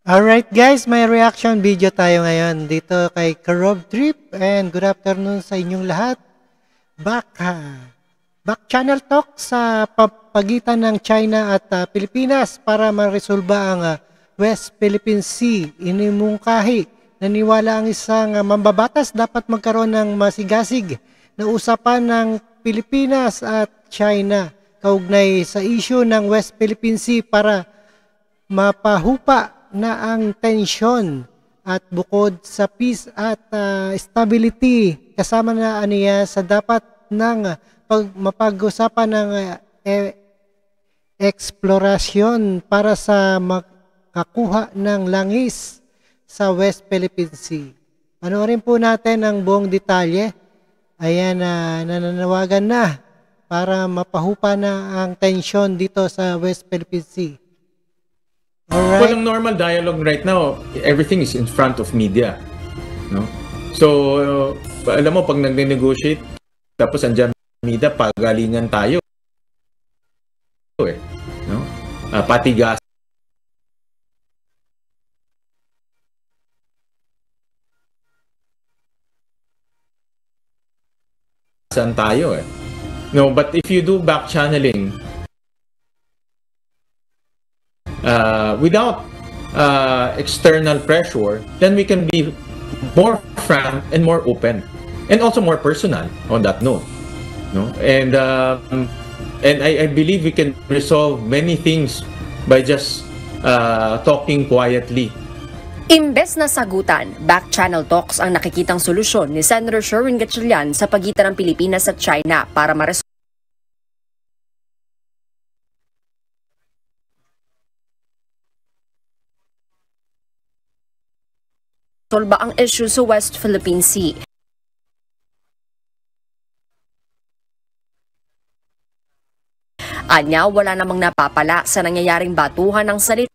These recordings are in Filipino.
Alright guys, may reaction video tayo ngayon dito kay Karob Trip, and good afternoon sa inyong lahat. Back channel talk sa pagitan ng China at Pilipinas para maresolba ang West Philippine Sea. Inimungkahi, naniwala ang isang mambabatas dapat magkaroon ng masigasig na usapan ng Pilipinas at China kaugnay sa issue ng West Philippine Sea para mapahupa na ang tensyon at bukod sa peace at stability kasama na aniya sa dapat ng mapag-usapan ng eksplorasyon para sa makakuha ng langis sa West Philippine Sea. Panoorin po natin ang buong detalye. Ayan, nananawagan na para mapahupa na ang tensyon dito sa West Philippine Sea. Alright. Well, ang normal dialogue right now, everything is in front of media, no? So, alam mo, pag nag-negotiate, tapos andyan media, pagalingan tayo, no? Patigas. Saan tayo, No, but if you do back channeling, without external pressure, then we can be more frank and more open, and also more personal on that note. No, and I believe we can resolve many things by just talking quietly. Imbes na sagutan, back channel talks ang nakikitang solusyon ni Senator Sherwin Gatchalian sa pagitan ng Pilipinas at China para maresolba ang issue sa West Philippine Sea. Anya, wala namang napapala sa nangyayaring batuhan ng salita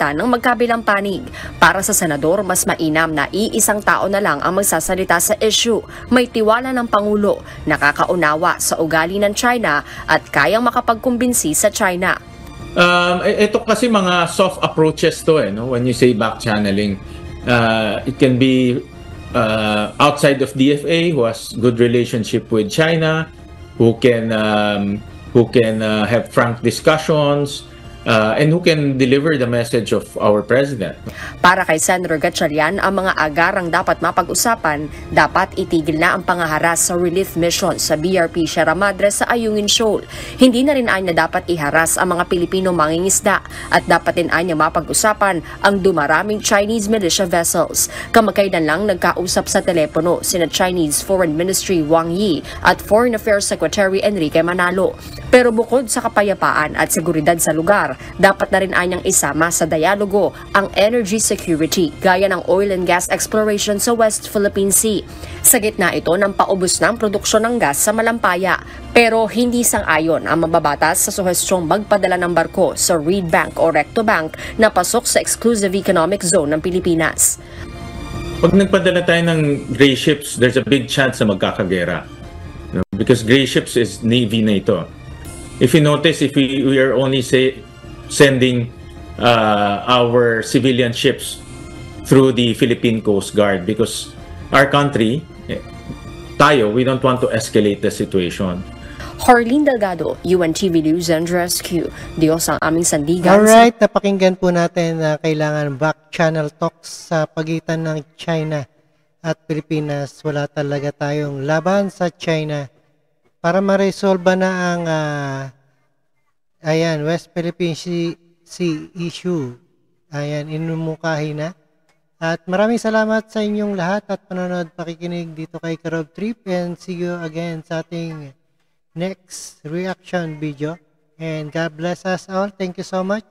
ng magkabilang panig. Para sa senador, mas mainam na iisang tao na lang ang magsasalita sa issue. May tiwala ng Pangulo, nakakaunawa sa ugali ng China at kayang makapagkumbinsi sa China. Ito kasi mga soft approaches to, no? When you say back channeling, it can be outside of DFA who has good relationship with China, who can have frank discussions, and who can deliver the message of our president. Para kay Senator Gatchalian, ang mga agarang dapat mapag-usapan, dapat itigil na ang pangaharas sa relief mission sa BRP Sierra Madre sa Ayungin Shoal. Hindi na rin anya dapat iharas ang mga Pilipino mangingisda at dapat din anya mapag-usapan ang dumaraming Chinese militia vessels. Kamakailan lang nagkausap sa telepono sina Chinese Foreign Ministry Wang Yi at Foreign Affairs Secretary Enrique Manalo. Pero bukod sa kapayapaan at seguridad sa lugar, dapat na rin anyang isama sa dialogo ang energy security gaya ng oil and gas exploration sa West Philippine Sea. Sa gitna ito ng paubos ng produksyon ng gas sa Malampaya, pero hindi sang-ayon ang mababatas sa suhestyong magpadala ng barko sa Reed Bank o Recto Bank na pasok sa exclusive economic zone ng Pilipinas. Pag nagpadala tayo ng gray ships, there's a big chance na magkakagera. No? Because gray ships is Navy na ito. If you notice, if we are only sending our civilian ships through the Philippine Coast Guard, because our country, we don't want to escalate the situation. Harleen Delgado, UNTV News and Rescue. Diyos ang aming sandigan. Alright, napakinggan po natin na kailangan back channel talks sa pagitan ng China at Pilipinas. Wala talaga tayong laban sa China para ma-resolve na ang West Philippine Sea issue. Ayan, inumukahi na. At maraming salamat sa inyong lahat at panonood, pakikinig dito kay Karob Trip, and see you again sa ating next reaction video. And God bless us all. Thank you so much.